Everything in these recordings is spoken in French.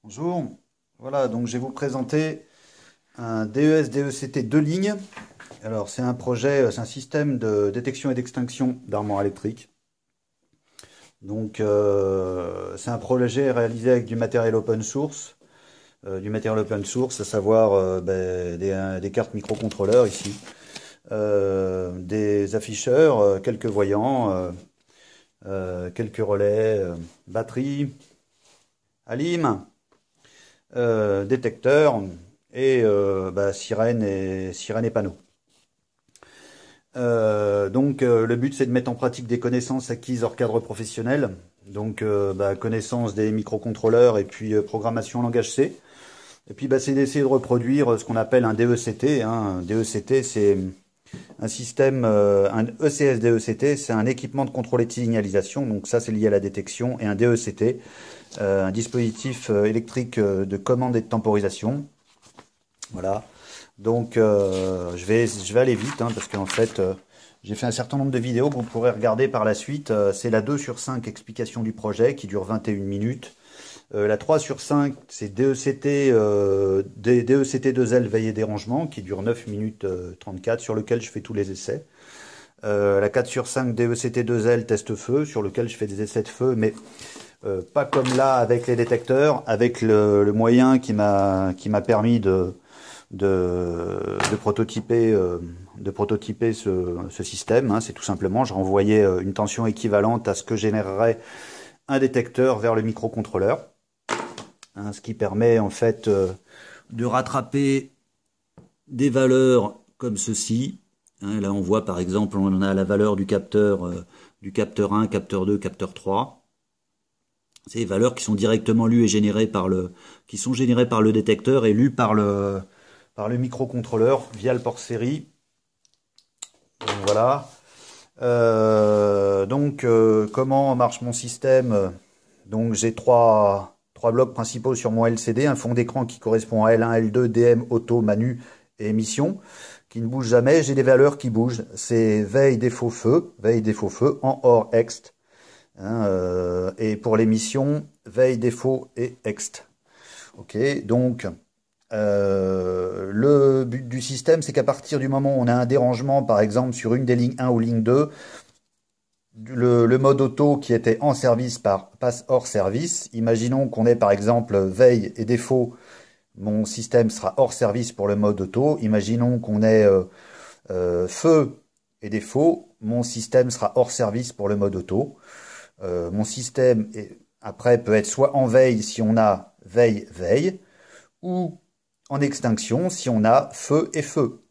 Bonjour, voilà, donc je vais vous présenter un DES-DECT 2 lignes. Alors c'est un projet, c'est un système de détection et d'extinction d'armoires électriques. Donc c'est un projet réalisé avec du matériel open source. À savoir des cartes microcontrôleurs ici, des afficheurs, quelques voyants, quelques relais, batterie, alim, détecteur et sirène et panneau. Le but c'est de mettre en pratique des connaissances acquises hors cadre professionnel, connaissance des microcontrôleurs et puis programmation en langage C. Et puis c'est d'essayer de reproduire ce qu'on appelle un DECT. Un DECT c'est un système, un ECS-DECT c'est un équipement de contrôle et de signalisation, donc ça c'est lié à la détection, et un DECT, un dispositif électrique de commande et de temporisation. Voilà. Donc je vais aller vite parce qu'en fait j'ai fait un certain nombre de vidéos que vous pourrez regarder par la suite. C'est la 2/5 explication du projet qui dure 21 minutes. La 3/5 c'est DECT, DECT2L veille et dérangement qui dure 9 minutes 34 sur lequel je fais tous les essais. La 4/5 DECT2L test feu sur lequel je fais des essais de feu, mais pas comme là avec les détecteurs, avec le moyen qui m'a permis de prototyper, ce système. C'est tout simplement, je renvoyais une tension équivalente à ce que générerait un détecteur vers le microcontrôleur. Ce qui permet en fait de rattraper des valeurs comme ceci. Là on voit par exemple, on a la valeur du capteur 1, capteur 2, capteur 3. C'est des valeurs qui sont directement lues et générées par le détecteur et lues par le microcontrôleur via le port série. Donc, voilà. Comment marche mon système? Donc j'ai trois blocs principaux sur mon LCD, un fond d'écran qui correspond à L1, L2, DM, auto, manu et émission, qui ne bouge jamais. J'ai des valeurs qui bougent. C'est veille, défaut, feu, en OR, ext. Et pour l'émission, veille, défaut et ext. Ok, donc le but du système, c'est qu'à partir du moment où on a un dérangement, par exemple sur une des lignes 1 ou ligne 2, le mode auto qui était en service passe hors service. Imaginons qu'on ait par exemple veille et défaut, mon système sera hors service pour le mode auto. Imaginons qu'on ait feu et défaut, mon système sera hors service pour le mode auto. Mon système après peut être soit en veille si on a veille, ou en extinction si on a feu et feu.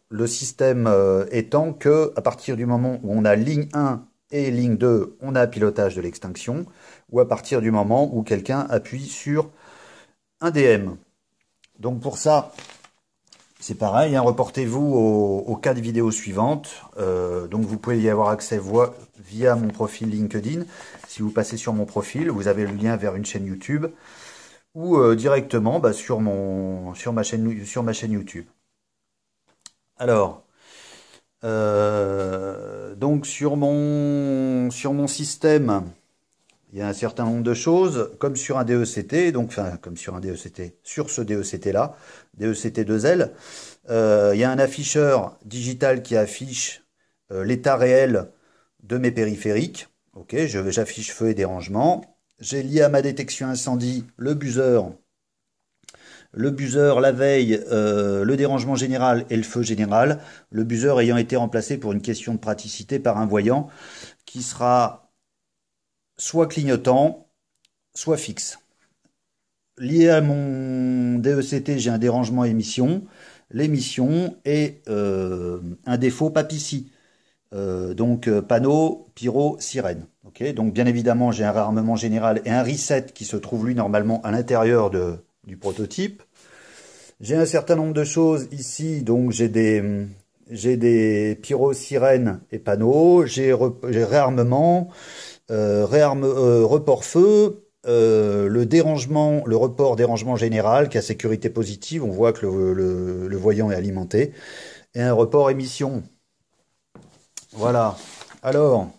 Le système étant que à partir du moment où on a ligne 1 et ligne 2, on a pilotage de l'extinction, ou à partir du moment où quelqu'un appuie sur un DM. Donc pour ça, c'est pareil, reportez-vous aux 4 vidéos suivantes. Donc vous pouvez y avoir accès via mon profil LinkedIn. Si vous passez sur mon profil, vous avez le lien vers une chaîne YouTube, ou directement sur ma chaîne YouTube. Alors, donc sur mon système, il y a un certain nombre de choses, comme sur un DECT, sur ce DECT-là, DECT2L, il y a un afficheur digital qui affiche l'état réel de mes périphériques. Ok, j'affiche feu et dérangement. J'ai lié à ma détection incendie le buzzer, la veille, le dérangement général et le feu général. Le buzzer ayant été remplacé pour une question de praticité par un voyant qui sera soit clignotant, soit fixe. Lié à mon DECT, j'ai un dérangement émission. L'émission est un défaut PAPICI. Panneau, pyro, sirène. Okay, donc bien évidemment, j'ai un réarmement général et un reset qui se trouve lui normalement à l'intérieur du prototype. J'ai un certain nombre de choses ici, donc j'ai des pyro, sirènes et panneaux, j'ai réarmement, report feu, le report dérangement général qui a sécurité positive, on voit que le voyant est alimenté, et un report émission. Voilà. Alors,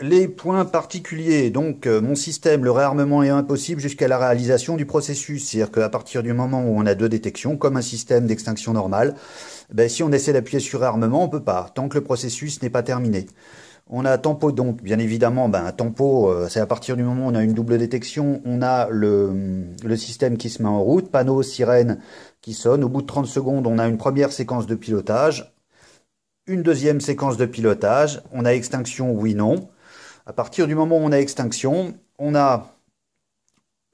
les points particuliers. Donc, mon système, le réarmement est impossible jusqu'à la réalisation du processus. C'est-à-dire qu'à partir du moment où on a deux détections, comme un système d'extinction normale, ben, si on essaie d'appuyer sur réarmement, on peut pas, tant que le processus n'est pas terminé. On a tempo, donc bien évidemment, ben, un tempo, c'est à partir du moment où on a une double détection, on a le système qui se met en route, panneau, sirène qui sonne. Au bout de 30 secondes, on a une première séquence de pilotage, une deuxième séquence de pilotage, on a extinction, oui, non. À partir du moment où on a extinction, on a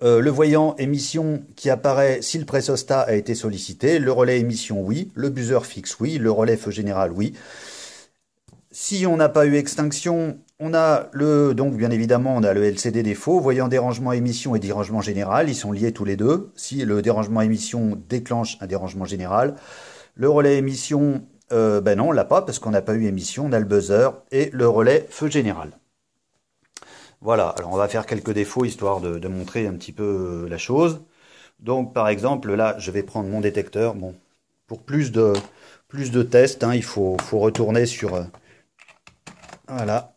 le voyant émission qui apparaît si le pressostat a été sollicité, le relais émission, oui, le buzzer fixe, oui, le relais feu général, oui. Si on n'a pas eu extinction, on a donc bien évidemment, on a le LCD défaut, voyant dérangement émission et dérangement général, ils sont liés tous les deux. Si le dérangement émission déclenche un dérangement général, le relais émission, ben non, on l'a pas parce qu'on n'a pas eu émission, on a le buzzer et le relais feu général. Voilà, alors on va faire quelques défauts histoire de montrer un petit peu la chose. Donc par exemple, là, je vais prendre mon détecteur. Bon, pour plus de tests, hein, il faut retourner sur... voilà.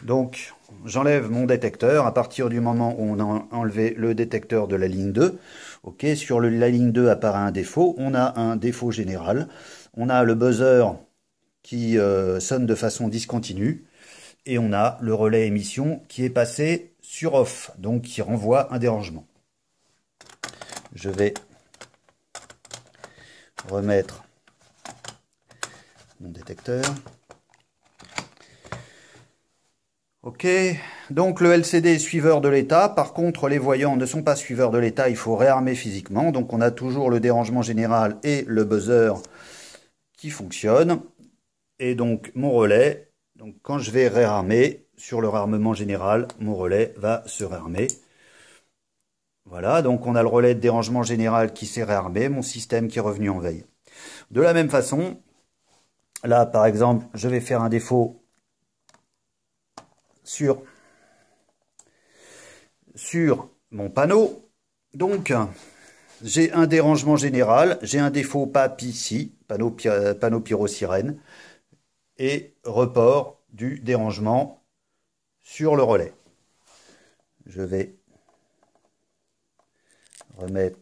Donc, j'enlève mon détecteur à partir du moment où on a enlevé le détecteur de la ligne 2. Ok, sur la ligne 2 apparaît un défaut. On a un défaut général. On a le buzzer qui sonne de façon discontinue. Et on a le relais émission qui est passé sur off, donc qui renvoie un dérangement. Je vais remettre mon détecteur. Ok, donc le LCD est suiveur de l'état. Par contre, les voyants ne sont pas suiveurs de l'état, il faut réarmer physiquement. Donc on a toujours le dérangement général et le buzzer qui fonctionnent. Et donc mon relais... Donc quand je vais réarmer, sur le réarmement général, mon relais va se réarmer. Voilà, donc on a le relais de dérangement général qui s'est réarmé, mon système qui est revenu en veille. De la même façon, là par exemple, je vais faire un défaut sur mon panneau. Donc j'ai un dérangement général, j'ai un défaut PAP-ICI, panneau pyro-sirène, et report du dérangement sur le relais. Je vais remettre.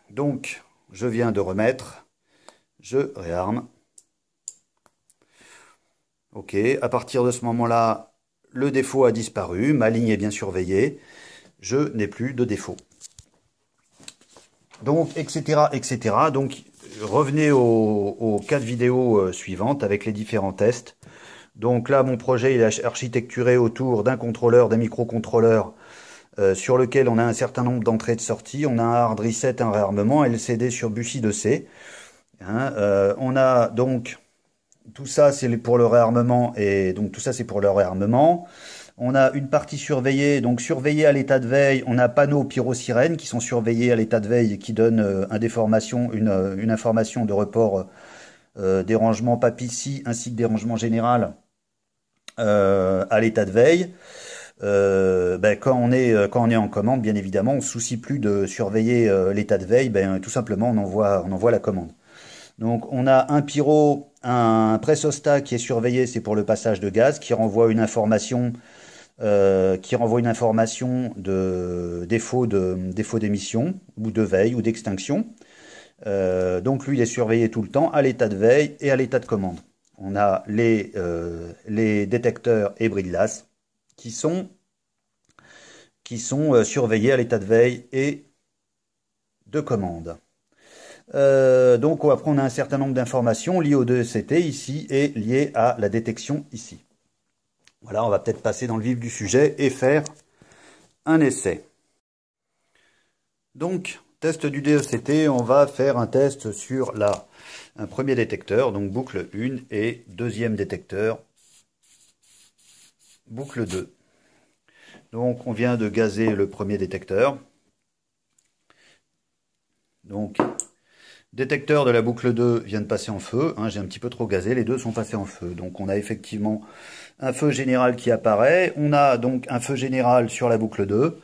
Donc, je viens de remettre. Je réarme. Ok, à partir de ce moment-là, le défaut a disparu. Ma ligne est bien surveillée. Je n'ai plus de défaut. Donc, etc., etc. Donc, revenez aux 4 vidéos suivantes avec les différents tests. Donc là, mon projet il est architecturé autour d'un contrôleur, d'un microcontrôleur sur lequel on a un certain nombre d'entrées et de sorties. On a un hard reset, un réarmement, LCD sur bus I2C. Hein, on a donc, tout ça c'est pour le réarmement, et donc tout ça c'est pour le réarmement. On a une partie surveillée, donc surveillée à l'état de veille. On a panneaux pyro-sirène qui sont surveillés à l'état de veille et qui donnent une information de report dérangement PAP-ICI ainsi que dérangement général à l'état de veille. Ben, quand on est en commande, bien évidemment, on ne se soucie plus de surveiller l'état de veille. Ben, tout simplement, on envoie la commande. Donc on a un pressostat qui est surveillé, c'est pour le passage de gaz, qui renvoie une information de défaut d'émission ou de veille ou d'extinction. Donc lui il est surveillé tout le temps à l'état de veille et à l'état de commande. On a les détecteurs et brillas qui sont surveillés à l'état de veille et de commande. Donc après on a un certain nombre d'informations liées au 2CT ici et liées à la détection ici. Voilà, on va peut-être passer dans le vif du sujet et faire un essai. Donc, test du DECT, on va faire un test sur un premier détecteur, donc boucle 1, et deuxième détecteur, boucle 2. Donc, on vient de gazer le premier détecteur. Donc, détecteur de la boucle 2 vient de passer en feu. Hein, j'ai un petit peu trop gazé, les deux sont passés en feu. Donc, on a effectivement un feu général qui apparaît. On a donc un feu général sur la boucle 2.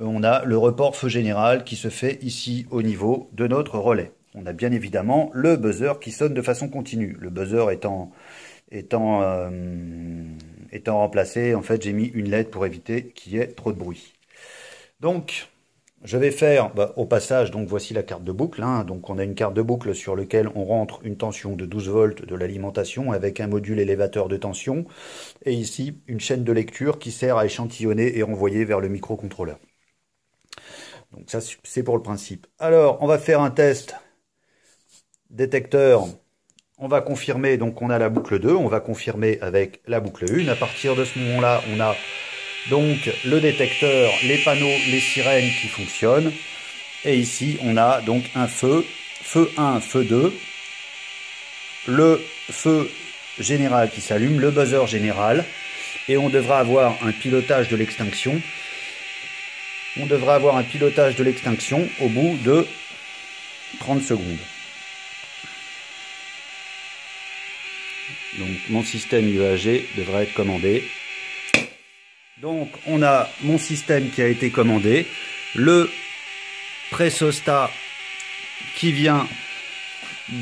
On a le report feu général qui se fait ici au niveau de notre relais. on a bien évidemment le buzzer qui sonne de façon continue. Le buzzer étant remplacé, en fait, j'ai mis une LED pour éviter qu'il y ait trop de bruit. Donc, je vais faire, au passage, donc voici la carte de boucle. Hein. Donc, on a une carte de boucle sur laquelle on rentre une tension de 12 volts de l'alimentation avec un module élévateur de tension. Et ici, une chaîne de lecture qui sert à échantillonner et renvoyer vers le microcontrôleur. Donc, ça, c'est pour le principe. Alors, on va faire un test détecteur. On va confirmer, donc on a la boucle 2, on va confirmer avec la boucle 1. À partir de ce moment-là, on a donc le détecteur, les panneaux, les sirènes qui fonctionnent. Et ici, on a donc un feu, feu 1, feu 2, le feu général qui s'allume, le buzzer général. Et on devra avoir un pilotage de l'extinction. On devra avoir un pilotage de l'extinction au bout de 30 secondes. Donc mon système UAG devrait être commandé. Donc on a mon système qui a été commandé, le pressostat qui vient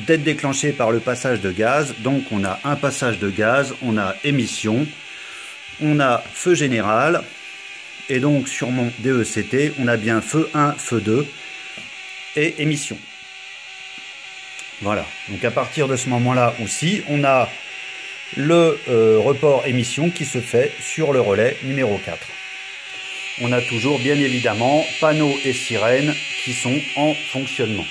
d'être déclenché par le passage de gaz. Donc on a un passage de gaz, on a émission, on a feu général. Et donc sur mon DECT, on a bien feu 1, feu 2 et émission. Voilà, donc à partir de ce moment-là aussi, on a le report émission qui se fait sur le relais numéro 4. On a toujours bien évidemment panneaux et sirènes qui sont en fonctionnement.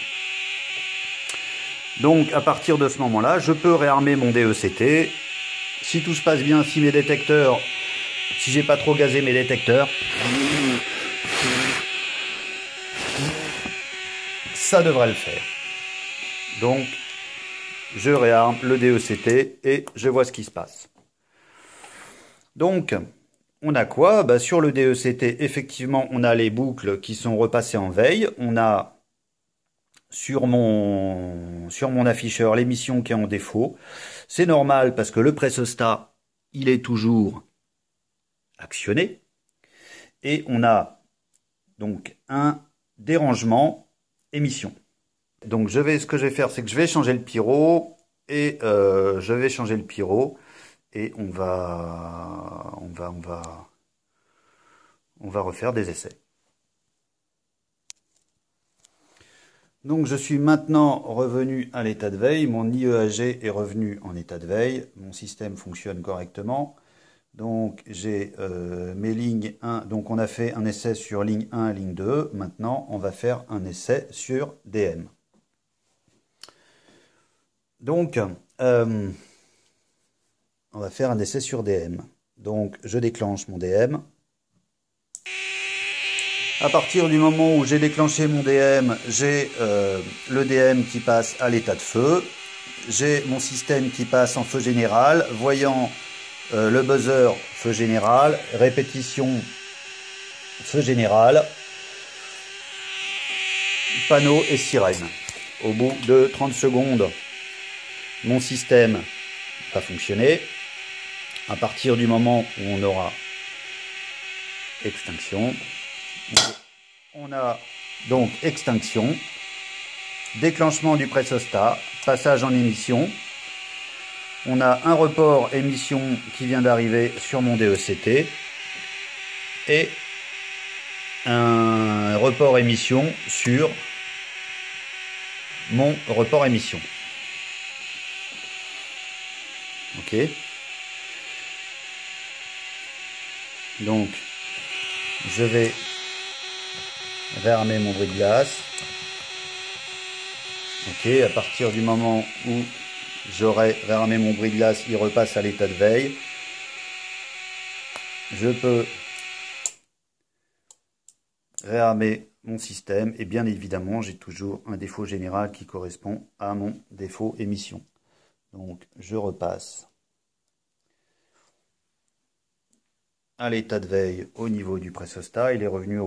Donc à partir de ce moment-là, je peux réarmer mon DECT. Si tout se passe bien, si mes détecteurs, si j'ai pas trop gazé mes détecteurs, ça devrait le faire. Donc je réarme le DECT et je vois ce qui se passe. Donc, on a quoi? Sur le DECT, effectivement, on a les boucles qui sont repassées en veille. On a sur mon afficheur l'émission qui est en défaut. C'est normal parce que le pressostat, il est toujours actionné. Et on a donc un dérangement émission. Donc ce que je vais faire, c'est que je vais changer le pyro et on va refaire des essais. Donc je suis maintenant revenu à l'état de veille, mon IEAG est revenu en état de veille, mon système fonctionne correctement. Donc j'ai mes lignes 1, donc on a fait un essai sur ligne 1, ligne 2, maintenant on va faire un essai sur DM. Donc, on va faire un essai sur DM. Donc, je déclenche mon DM. À partir du moment où j'ai déclenché mon DM, j'ai le DM qui passe à l'état de feu. J'ai mon système qui passe en feu général, voyant le buzzer feu général, répétition feu général, panneau et sirène. Au bout de 30 secondes, mon système va fonctionner. À partir du moment où on aura extinction, on a donc extinction, déclenchement du pressostat, passage en émission. On a un report émission qui vient d'arriver sur mon DECT et un report émission sur mon report émission. Ok. Donc, je vais réarmer mon bris de glace. Ok, à partir du moment où j'aurai réarmé mon bris de glace, il repasse à l'état de veille. Je peux réarmer mon système et bien évidemment, j'ai toujours un défaut général qui correspond à mon défaut émission. Donc, je repasse à l'état de veille au niveau du pressostat. Il est revenu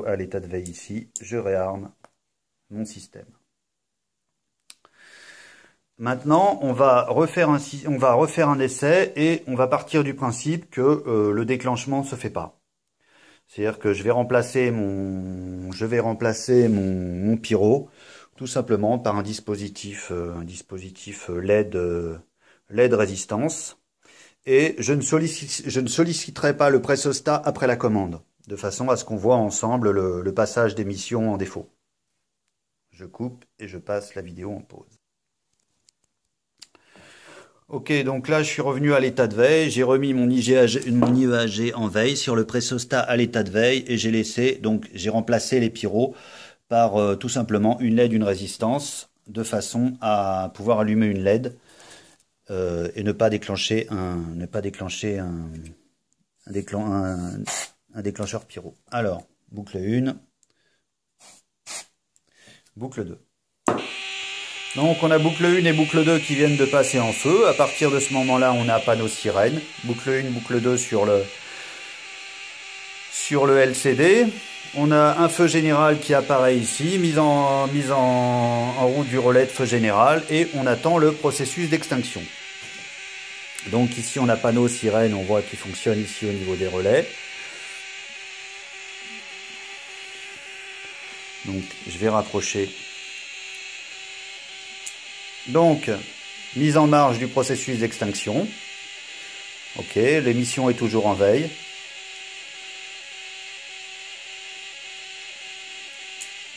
à l'état de veille ici. Je réarme mon système. Maintenant, on va refaire un essai et on va partir du principe que le déclenchement ne se fait pas. C'est-à-dire que je vais remplacer mon pyro tout simplement par un dispositif LED, LED résistance. Et je ne solliciterai pas le pressostat après la commande, de façon à ce qu'on voit ensemble le passage d'émission en défaut. Je coupe et je passe la vidéo en pause. Ok, donc là je suis revenu à l'état de veille, j'ai remis mon IEAG en veille sur le pressostat à l'état de veille et j'ai remplacé les pyros par tout simplement une LED, une résistance, de façon à pouvoir allumer une LED et ne pas déclencher un déclencheur pyro. Alors, boucle 1, boucle 2. Donc on a boucle 1 et boucle 2 qui viennent de passer en feu. À partir de ce moment-là, on a panneau sirène. Boucle 1, boucle 2 sur le LCD. On a un feu général qui apparaît ici, mise en route du relais de feu général, et on attend le processus d'extinction. Donc ici on a panneau sirène, on voit qu'il fonctionne ici au niveau des relais. Donc je vais rapprocher. Donc, mise en marche du processus d'extinction. Ok, l'émission est toujours en veille.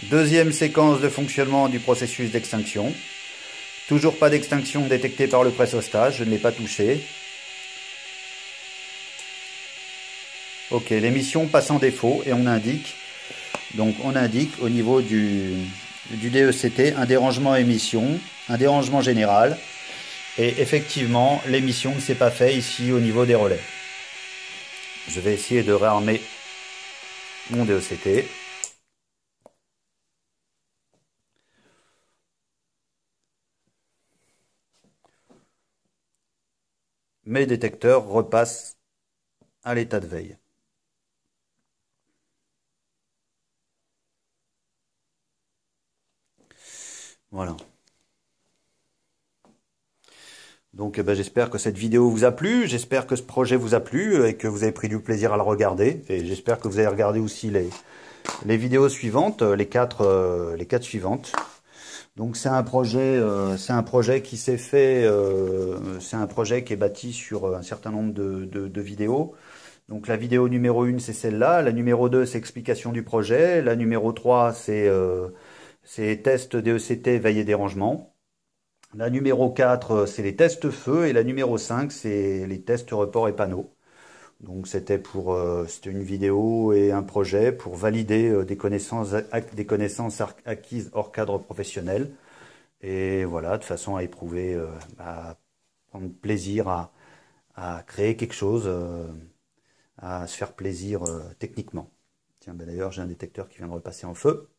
Deuxième séquence de fonctionnement du processus d'extinction. Toujours pas d'extinction détectée par le pressostat, je ne l'ai pas touché. Ok, l'émission passe en défaut et on indique au niveau du DECT un dérangement émission, un dérangement général. Et effectivement, l'émission ne s'est pas faite ici au niveau des relais. Je vais essayer de réarmer mon DECT. Mes détecteurs repassent à l'état de veille. Voilà. Donc j'espère que cette vidéo vous a plu, j'espère que ce projet vous a plu et que vous avez pris du plaisir à le regarder. Et j'espère que vous avez regardé aussi les vidéos suivantes, les quatre suivantes. Donc c'est un projet qui s'est fait, c'est un projet qui est bâti sur un certain nombre de vidéos. Donc la vidéo numéro 1 c'est celle-là, la numéro 2 c'est explication du projet, la numéro 3 c'est test DECT veille et dérangement. La numéro 4 c'est les tests feu et la numéro 5 c'est les tests report et panneaux. Donc c'était une vidéo et un projet pour valider des connaissances acquises hors cadre professionnel. Et voilà, de façon à éprouver, à prendre plaisir à créer quelque chose, à se faire plaisir techniquement. Tiens, ben d'ailleurs, j'ai un détecteur qui vient de repasser en feu.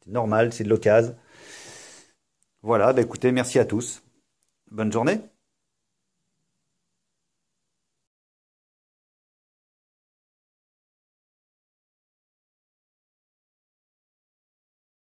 C'est normal, c'est de l'occasion. Voilà, ben écoutez, merci à tous. Bonne journée.